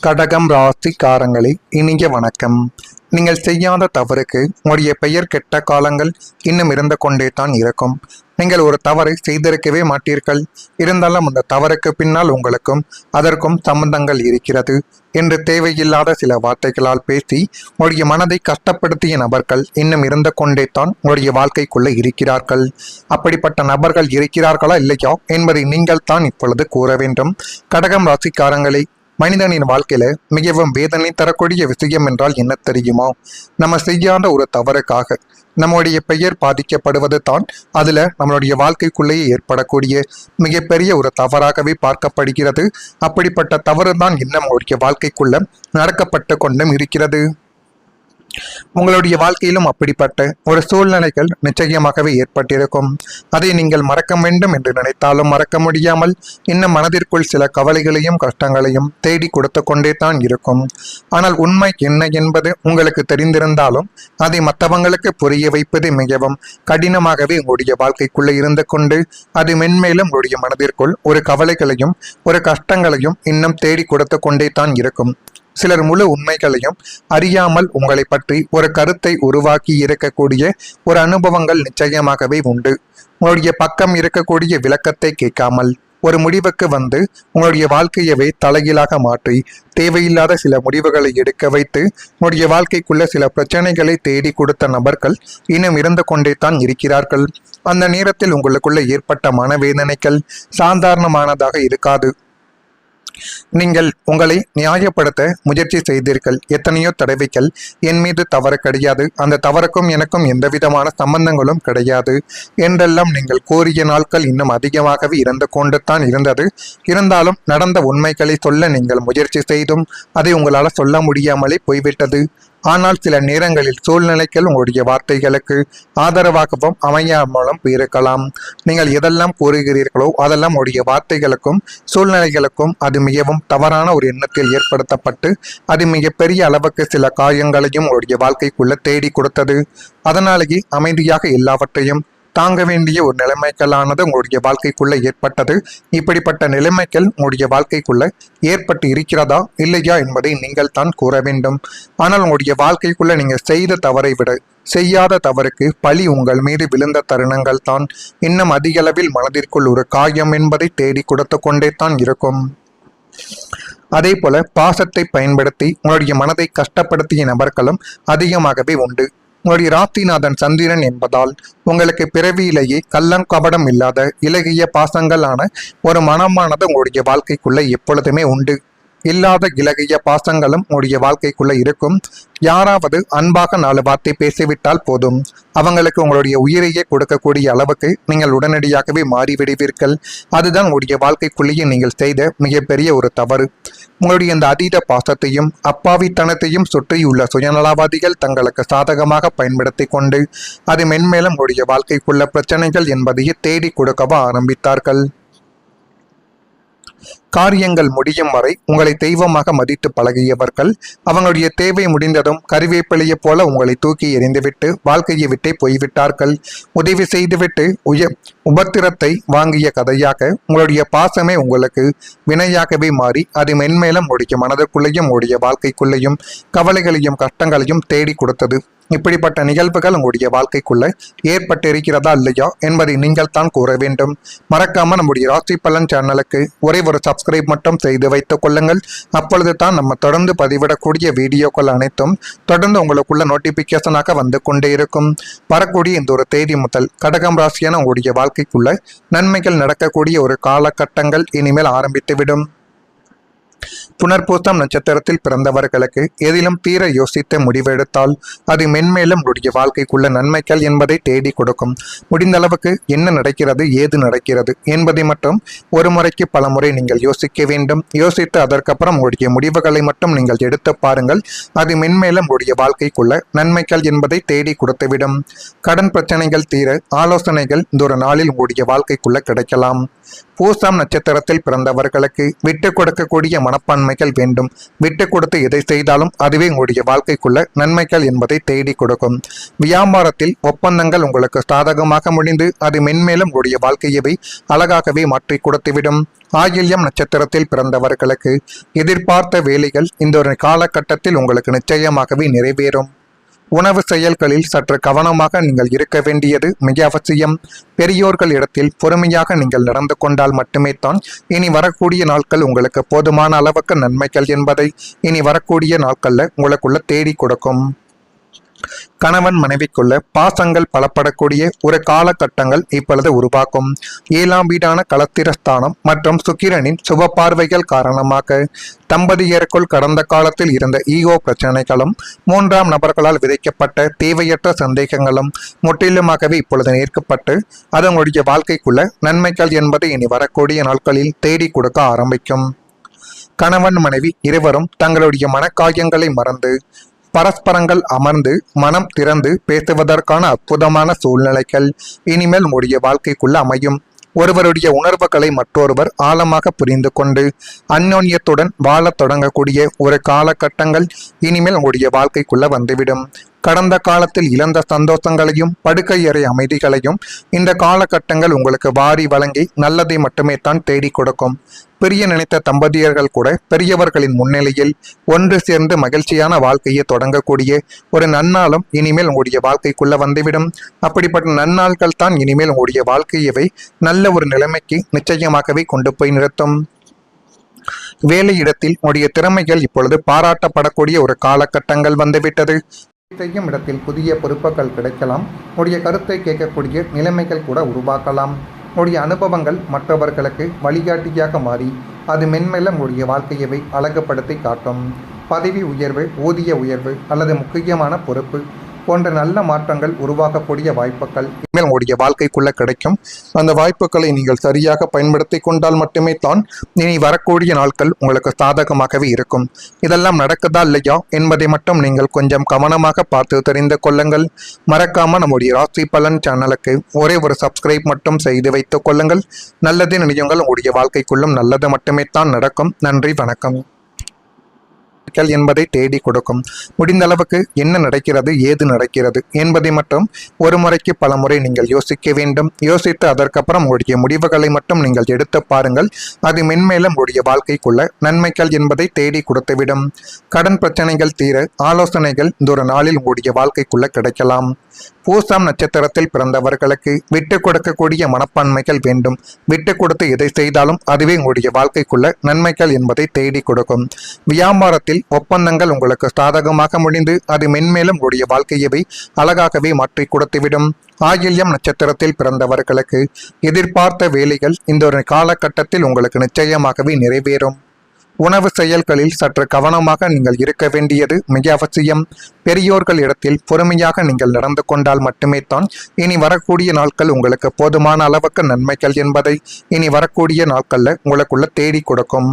கடகம் ராசிக்காரங்களே, இனிய வணக்கம். நீங்கள் செய்யாத தவறுக்கு உங்களுடைய பெயர் கெட்ட காலங்கள் இன்னும் இருந்து கொண்டே தான் இருக்கும். நீங்கள் ஒரு தவறை செய்திருக்கவே மாட்டீர்கள். இருந்தாலும் அந்த தவறுக்கு பின்னால் உங்களுக்கும் அதற்கும் சம்பந்தங்கள் இருக்கிறது என்று தேவையில்லாத சில வார்த்தைகளால் பேசி உங்களுடைய மனதை கஷ்டப்படுத்திய நபர்கள் இன்னும் இருந்து கொண்டே தான் உங்களுடைய வாழ்க்கைக்குள்ளே இருக்கிறார்கள். அப்படிப்பட்ட நபர்கள் இருக்கிறார்களா இல்லையா என்பதை நீங்கள் தான் இப்பொழுது கூற வேண்டும். கடகம் ராசிக்காரங்களே, மனிதனின் வாழ்க்கையில மிகவும் வேதனை தரக்கூடிய விஷயம் என்றால் என்ன தெரியுமா? நம்ம செய்யாத ஒரு தவறுக்காக நம்முடைய பெயர் பாதிக்கப்படுவது தான் அதுல நம்மளுடைய வாழ்க்கைக்குள்ளேயே ஏற்படக்கூடிய மிகப்பெரிய ஒரு தவறாகவே பார்க்கப்படுகிறது. அப்படிப்பட்ட தவறு தான் இன்னும் நம்மளுடைய வாழ்க்கைக்குள்ள நடக்கப்பட்டு கொண்டும் இருக்கிறது. உங்களுடைய வாழ்க்கையிலும் அப்படிப்பட்ட ஒரு சூழ்நிலைகள் நிச்சயமாகவே ஏற்பட்டிருக்கும். அதை நீங்கள் மறக்க வேண்டும் என்று நினைத்தாலும் மறக்க முடியாமல் இன்னும் மனதிற்குள் சில கவலைகளையும் கஷ்டங்களையும் தேடி கொடுத்து கொண்டே தான் இருக்கும். ஆனால் உண்மை என்ன என்பது உங்களுக்கு தெரிந்திருந்தாலும் அதை மற்றவங்களுக்கு புரிய வைப்பது மிகவும் கடினமாகவே உங்களுடைய வாழ்க்கைக்குள்ளே இருந்து கொண்டு அது மென்மேலும் உங்களுடைய மனதிற்குள் ஒரு கவலைகளையும் ஒரு கஷ்டங்களையும் இன்னும் தேடி கொடுத்து கொண்டே தான் இருக்கும். சிலர் முழு உண்மைகளையும் அறியாமல் உங்களை பற்றி ஒரு கருத்தை உருவாக்கி இருக்கக்கூடிய ஒரு அனுபவங்கள் நிச்சயமாகவே உண்டு. உங்களுடைய பக்கம் இருக்கக்கூடிய விளக்கத்தை கேட்காமல் ஒரு முடிவுக்கு வந்து உங்களுடைய வாழ்க்கையவே தலைகீழாக மாற்றி தேவையில்லாத சில முடிவுகளை எடுக்க வைத்து உங்களுடைய வாழ்க்கைக்குள்ள சில பிரச்சனைகளை தேடி கொடுத்த நபர்கள் இன்னும் இருந்து கொண்டே தான் இருக்கிறார்கள். அந்த நேரத்தில் உங்களுக்குள்ள ஏற்பட்ட மனவேதனைகள் சாதாரணமானதாக இருக்காது. நீங்கள் உங்களை நியாயப்படுத்த முயற்சி செய்தீர்கள். எத்தனையோ தடவைகள் என் மீது தவறு கிடையாது, அந்த தவறுக்கும் எனக்கும் எந்த விதமான சம்பந்தங்களும் கிடையாது என்றெல்லாம் நீங்கள் கூறிய நாட்கள் இன்னும் அதிகமாகவே இருந்து கொண்டு தான் இருந்தது. இருந்தாலும் நடந்த உண்மைகளை சொல்ல நீங்கள் முயற்சி செய்தும் அதை உங்களால் சொல்ல முடியாமலே போய்விட்டது. ஆனால் சில நேரங்களில் சூழ்நிலைகள் உங்களுடைய வார்த்தைகளுக்கு ஆதரவாகவும் அமையாமலும் இருக்கலாம். நீங்கள் எதெல்லாம் கூறுகிறீர்களோ அதெல்லாம் உங்களுடைய வார்த்தைகளுக்கும் சூழ்நிலைகளுக்கும் அது மிகவும் தவறான ஒரு எண்ணத்தில் ஏற்படுத்தப்பட்டு அது மிகப்பெரிய அளவுக்கு சில காயங்களையும் உங்களுடைய வாழ்க்கைக்குள்ள தேடி கொடுத்தது. அதனாலேயே அமைதியாக எல்லாவற்றையும் தாங்க வேண்டிய ஒரு நிலைமைகளானது உங்களுடைய வாழ்க்கைக்குள்ள ஏற்பட்டது. இப்படிப்பட்ட நிலைமைகள் உங்களுடைய வாழ்க்கைக்குள்ள ஏற்பட்டு இருக்கிறதா இல்லையா என்பதை நீங்கள் தான் கூற வேண்டும். ஆனால் உங்களுடைய வாழ்க்கைக்குள்ள நீங்க செய்த தவறை விட செய்யாத தவறுக்கு பழி உங்கள் மீது விழுந்த தருணங்கள் தான் இன்னும் அதிக அளவில் மனதிற்குள் ஒரு காயம் என்பதை தேடி கொடுத்து கொண்டே தான் இருக்கும். அதே போல பாசத்தை பயன்படுத்தி உங்களுடைய மனதை கஷ்டப்படுத்திய நபர்களும் அதிகமாகவே உண்டு. உங்களுடைய ராசிநாதன் சந்திரன் என்பதால் உங்களுக்கு பிறவியிலேயே கள்ளங்கபடம் இல்லாத இலகிய பாசங்களான ஒரு மனமானது உங்களுடைய வாழ்க்கைக்குள்ள எப்பொழுதுமே உண்டு. இல்லாத இலகிய பாசங்களும் உங்களுடைய வாழ்க்கைக்குள்ள இருக்கும். யாராவது அன்பாக 4 வார்த்தை பேசிவிட்டால் போதும், அவங்களுக்கு உங்களுடைய உயிரையே கொடுக்கக்கூடிய அளவுக்கு நீங்கள் உடனடியாகவே மாறிவிடுவீர்கள். அதுதான் உங்களுடைய வாழ்க்கைக்குள்ளேயே நீங்கள் செய்த மிகப்பெரிய ஒரு தவறு. உங்களுடைய இந்த அதீத பாசத்தையும் அப்பாவித்தனத்தையும் சுற்றியுள்ள சுயநலவாதிகள் தங்களுக்கு சாதகமாக பயன்படுத்தி கொண்டு அது மென்மேலும் உங்களுடைய வாழ்க்கைக்குள்ள பிரச்சனைகள் என்பதையே தேடி கொடுக்கவா ஆரம்பித்தார்கள். காரியங்கள் முடியும் வரை உங்களை தெய்வமாக மதித்து பழகியவர்கள் அவங்களுடைய தேவை முடிந்ததும் கருவேப்பிலையை போல உங்களை தூக்கி எறிந்துவிட்டு வாழ்க்கையை விட்டே போய்விட்டார்கள். உதவி செய்துவிட்டு உபத்திரத்தை வாங்கிய கதையாக உங்களுடைய பாசமே உங்களுக்கு வினையாகவே மாறி அது மென்மேலும் உடைய மனதிற்குள்ளேயும் உடைய வாழ்க்கைக்குள்ளேயும் கவலைகளையும் கஷ்டங்களையும் தேடி கொடுத்தது. இப்படிப்பட்ட நிகழ்வுகள் உங்களுடைய வாழ்க்கைக்குள்ள ஏற்பட்டிருக்கிறதா இல்லையா என்பதை நீங்கள் தான் கூற வேண்டும். மறக்காம நம்முடைய ராசி பலன் சேனலுக்கு ஒரே ஒரு சப்ஸ்கிரைப் மட்டும் செய்து வைத்துக் கொள்ளுங்கள். அப்பொழுது தான் நம்ம தொடர்ந்து பதிவிடக்கூடிய வீடியோக்கள் அனைத்தும் தொடர்ந்து உங்களுக்குள்ள நோட்டிபிகேஷனாக வந்து கொண்டே இருக்கும். வரக்கூடிய இந்த ஒரு தேதி முதல் கடகம் ராசியான உங்களுடைய வாழ்க்கைக்குள்ள நன்மைகள் நடக்கக்கூடிய ஒரு காலகட்டங்கள் இனிமேல் ஆரம்பித்துவிடும். புனர்பூசம் நட்சத்திரத்தில் பிறந்தவர்களுக்கு எதிலும் தீர யோசித்த முடிவெடுத்தால் அது மென்மேலும் உடைய வாழ்க்கைக்குள்ள நன்மைகள் என்பதை தேடி கொடுக்கும். முடிந்த அளவுக்கு என்ன நடக்கிறது ஏது நடக்கிறது என்பதை மட்டும் ஒரு முறைக்கு பல முறை நீங்கள் யோசிக்க வேண்டும். யோசித்து அதற்கப்புறம் உடைய முடிவுகளை மட்டும் நீங்கள் எடுத்து பாருங்கள். அது மென்மேலும் உடைய வாழ்க்கைக்குள்ள நன்மைகள் என்பதை தேடி கொடுத்துவிடும். கடன் பிரச்சனைகள் தீர ஆலோசனைகள் இந்த ஒரு நாளில் உங்களுடைய வாழ்க்கைக்குள்ள கிடைக்கலாம். பூசம் நட்சத்திரத்தில் பிறந்தவர்களுக்கு விட்டு கொடுக்கக்கூடிய மனப்பான்மைகள் வேண்டும். விட்டு கொடுத்து எதை செய்தாலும் அதுவே உங்களுடைய வாழ்க்கைக்குள்ள நன்மைகள் என்பதை தேடி கொடுக்கும். வியாபாரத்தில் ஒப்பந்தங்கள் உங்களுக்கு சாதகமாக முடிந்து அது மென்மேலும் உங்களுடைய வாழ்க்கையவை அழகாகவே மாற்றி கொடுத்துவிடும். ஆயில்யம் நட்சத்திரத்தில் பிறந்தவர்களுக்கு எதிர்பார்த்த வேலைகள் இந்த ஒரு காலகட்டத்தில் உங்களுக்கு நிச்சயமாகவே நிறைவேறும். உணவு செயல்களில் சற்று கவனமாக நீங்கள் இருக்க வேண்டியது மிக அவசியம். பெரியோர்கள் இடத்தில் பொறுமையாக நீங்கள் நடந்து கொண்டால் மட்டுமே தான் இனி வரக்கூடிய நாட்கள் உங்களுக்கு போதுமான அளவுக்கு நன்மைகள் என்பதை இனி வரக்கூடிய நாட்களில் உங்களுக்குள்ள தேடி கொடுக்கும். கணவன் மனைவிக்குள்ள பாசங்கள் பலப்படக்கூடிய ஒரு காலகட்டங்கள் இப்பொழுது உருவாக்கும். 7ஆம் வீடான களத்திரஸ்தானம் மற்றும் சுக்கிரனின் சுப பார்வைகள் காரணமாக தம்பதியருக்குள் கடந்த காலத்தில் இருந்த ஈகோ பிரச்சனைகளும் 3ஆம் நபர்களால் விதைக்கப்பட்ட தேவையற்ற சந்தேகங்களும் முற்றிலுமாகவே இப்பொழுது நீக்கப்பட்டு அது உங்களுடைய வாழ்க்கைக்குள்ள நன்மைகள் என்பது இனி வரக்கூடிய நாட்களில் தேடி கொடுக்க ஆரம்பிக்கும். கணவன் மனைவி இருவரும் தங்களுடைய மனக்காயங்களை மறந்து பரஸ்பரங்கள் அமர்ந்து மனம் திறந்து பேசுவதற்கான அற்புதமான சூழ்நிலைகள் இனிமேல் உங்களுடைய வாழ்க்கைக்குள்ள அமையும். ஒருவருடைய உணர்வுகளை மற்றொருவர் ஆழமாக புரிந்து கொண்டு அந்யோன்யத்துடன் வாழத் தொடங்கக்கூடிய ஒரு காலகட்டங்கள் இனிமேல் உங்களுடைய வாழ்க்கைக்குள்ள வந்துவிடும். கடந்த காலத்தில் இழந்த சந்தோஷங்களையும் படுக்கையறை அமைதிகளையும் இந்த காலகட்டங்கள் உங்களுக்கு வாரி வழங்கி நல்லதை மட்டுமே தான் தேடி கொடுக்கும். பிரிய நினைத்த தம்பதியர்கள் கூட பெரியவர்களின் முன்னிலையில் ஒன்று சேர்ந்து மகிழ்ச்சியான வாழ்க்கையை தொடங்கக்கூடிய ஒரு நன்னாளும் இனிமேல் உங்களுடைய வாழ்க்கைக்குள்ள வந்துவிடும். அப்படிப்பட்ட நன்னாள்கள் தான் இனிமேல் உங்களுடைய வாழ்க்கையவை நல்ல ஒரு நிலைமைக்கு நிச்சயமாகவே கொண்டு போய் நிறுத்தும். வேலையிடத்தில் உங்களுடைய திறமைகள் இப்பொழுது பாராட்டப்படக்கூடிய ஒரு காலகட்டங்கள் வந்துவிட்டது. செய்யும் இடத்தில் புதிய பொறுப்புகள் கிடைக்கலாம். உடைய கருத்தை கேட்கக்கூடிய நிலைமைகள் கூட உருவாக்கலாம். உடைய அனுபவங்கள் மற்றவர்களுக்கு வழிகாட்டியாக மாறி அது மென்மேலும் உடைய வாழ்க்கையவை அழகுபடுத்தி காட்டும். பதவி உயர்வு, ஊதிய உயர்வு அல்லது முக்கியமான பொறுப்பு போன்ற நல்ல மாற்றங்கள் உருவாக்கக்கூடிய வாய்ப்புகள் இனிமேல் உங்களுடைய வாழ்க்கைக்குள்ள கிடைக்கும். அந்த வாய்ப்புகளை நீங்கள் சரியாக பயன்படுத்தி கொண்டால் மட்டுமே தான் இனி வரக்கூடிய நாட்கள் உங்களுக்கு சாதகமாகவே இருக்கும். இதெல்லாம் நடக்குதா இல்லையா என்பதை மட்டும் நீங்கள் கொஞ்சம் கவனமாக பார்த்து தெரிந்து கொள்ளுங்கள். மறக்காம நம்முடைய ராசி பலன் சேனலுக்கு ஒரே ஒரு சப்ஸ்கிரைப் மட்டும் செய்து வைத்துக் கொள்ளுங்கள். நல்லதே நினையுங்கள். உங்களுடைய வாழ்க்கைக்குள்ளும் நல்லது மட்டுமே தான் நடக்கும். நன்றி, வணக்கம். என்பதை தேடி கொடுக்கும். முடிந்த அளவுக்கு என்ன நடக்கிறது, ஏது நடக்கிறது என்பதை மட்டும் ஒரு முறைக்கு பல முறை நீங்கள் யோசிக்க வேண்டும். யோசித்து அதற்கப்புறம் உங்களுடைய முடிவுகளை மட்டும் நீங்கள் எடுத்து பாருங்கள். அது மென்மேலும் உங்களுடைய வாழ்க்கைக்குள்ள நன்மைகள் என்பதை தேடி கொடுத்துவிடும். கடன் பிரச்சனைகள் தீர ஆலோசனைகள் இந்த ஒரு நாளில் உங்களுடைய வாழ்க்கைக்குள்ள கிடைக்கலாம். பூசம் நட்சத்திரத்தில் பிறந்தவர்களுக்கு விட்டு கொடுக்கக்கூடிய மனப்பான்மைகள் வேண்டும். விட்டு கொடுத்து எதை செய்தாலும் அதுவே உங்களுடைய வாழ்க்கைக்குள்ள நன்மைகள் என்பதை தேடி கொடுக்கும். வியாபாரத்தில் ஒப்பந்தங்கள் உங்களுக்கு சாதகமாக முடிந்து அது மென்மேலும் உங்களுடைய வாழ்க்கையவை அழகாகவே மாற்றி கொடுத்துவிடும். ஆயில்யம் நட்சத்திரத்தில் பிறந்தவர்களுக்கு எதிர்பார்த்த வேலைகள் இந்த ஒரு காலகட்டத்தில் உங்களுக்கு நிச்சயமாகவே நிறைவேறும். உணவு செயல்களில் சற்று கவனமாக நீங்கள் இருக்க வேண்டியது மிக அவசியம். பெரியோர்கள் இடத்தில் பொறுமையாக நீங்கள் நடந்து கொண்டால் மட்டுமே தான் இனி வரக்கூடிய நாட்கள் உங்களுக்கு போதுமான அளவுக்கு நன்மைகள் என்பதை இனி வரக்கூடிய நாட்கள்ல உங்களுக்குள்ள தேடி கொடுக்கும்.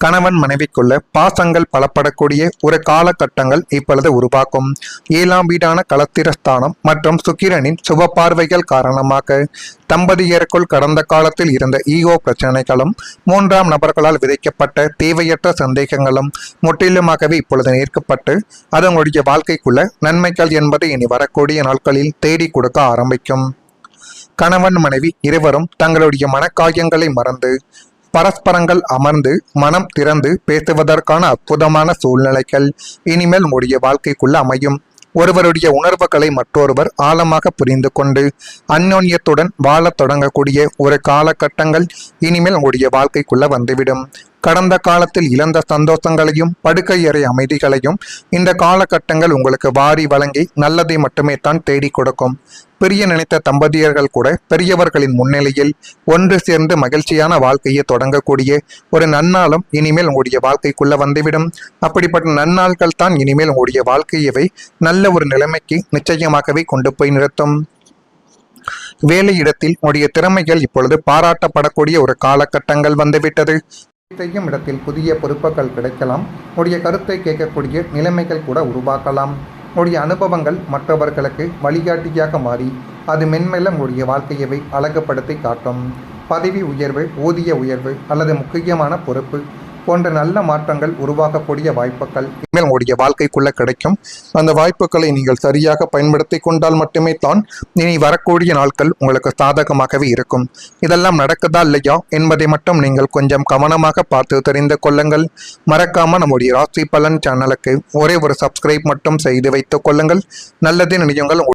கணவன் மனைவிக்குள்ள பாசங்கள் பலப்படக்கூடிய ஒரு காலகட்டங்கள் இப்பொழுது உருவாக்கும். 7ஆம் வீடான களத்திரஸ்தானம் மற்றும் சுக்கிரனின் சுப பார்வைகள் காரணமாக தம்பதியருக்குள் கடந்த காலத்தில் இருந்த ஈகோ பிரச்சனைகளும் 3ஆம் நபர்களால் விதைக்கப்பட்ட தேவையற்ற சந்தேகங்களும் முற்றிலுமாகவே இப்பொழுது நீக்கப்பட்டு அது உங்களுடைய வாழ்க்கைக்குள்ள நன்மைகள் என்பது இனி வரக்கூடிய நாட்களில் தேடி கொடுக்க ஆரம்பிக்கும். கணவன் மனைவி இருவரும் தங்களுடைய மனக்காயங்களை மறந்து பரஸ்பரங்கள் அமர்ந்து மனம் திறந்து பேசுவதற்கான அற்புதமான சூழ்நிலைகள் இனிமேல் உங்களுடைய வாழ்க்கைக்குள்ள அமையும். ஒருவருடைய உணர்வுகளை மற்றொருவர் ஆழமாக புரிந்து கொண்டு அந்யோன்யத்துடன் வாழத் தொடங்கக்கூடிய ஒரு காலகட்டங்கள் இனிமேல் உங்களுடைய வாழ்க்கைக்குள்ள வந்துவிடும். கடந்த காலத்தில் இழந்த சந்தோஷங்களையும் படுக்கையறை அமைதிகளையும் இந்த காலகட்டங்கள் உங்களுக்கு வாரி வழங்கி நல்லதை மட்டுமே தான் தேடி கொடுக்கும். பிரிய நினைத்த தம்பதியர்கள் கூட பெரியவர்களின் முன்னிலையில் ஒன்று சேர்ந்து மகிழ்ச்சியான வாழ்க்கையை தொடங்கக்கூடிய ஒரு நன்னாளும் இனிமேல் உங்களுடைய வாழ்க்கைக்குள்ள வந்துவிடும். அப்படிப்பட்ட நன்னாள்கள் தான் இனிமேல் உங்களுடைய வாழ்க்கையவை நல்ல ஒரு நிலைமைக்கு நிச்சயமாகவே கொண்டு போய் நிறுத்தும். வேலையிடத்தில் உங்களுடைய திறமைகள் இப்பொழுது பாராட்டப்படக்கூடிய ஒரு காலகட்டங்கள் வந்துவிட்டது. செய்யும் இடத்தில் புதிய பொறுப்புகள் கிடைக்கலாம். உடைய கருத்தை கேட்கக்கூடிய நிலைமைகள் கூட உருவாக்கலாம். உடைய அனுபவங்கள் மற்றவர்களுக்கு வழிகாட்டியாக மாறி அது மென்மேலும் உடைய வாழ்க்கையவை அழகுபடுத்தி காட்டும். பதவி உயர்வு, ஊதிய உயர்வு அல்லது முக்கியமான பொறுப்பு போன்ற நல்ல மாற்றங்கள் உருவாகக்கூடிய வாய்ப்புகள் இனிமேல் உங்களுடைய வாழ்க்கைக்குள்ள கிடைக்கும். அந்த வாய்ப்புகளை நீங்கள் சரியாக பயன்படுத்தி கொண்டால் மட்டுமே தான் இனி வரக்கூடிய நாட்கள் உங்களுக்கு சாதகமாகவே இருக்கும். இதெல்லாம் நடக்குதா இல்லையா என்பதை மட்டும் நீங்கள் கொஞ்சம் கவனமாக பார்த்து தெரிந்து கொள்ளுங்கள். மறக்காம நம்முடைய ராசி பலன் சேனலுக்கு ஒரே ஒரு சப்ஸ்கிரைப் மட்டும் செய்து வைத்துக் கொள்ளுங்கள். நல்லது நினையுங்கள்.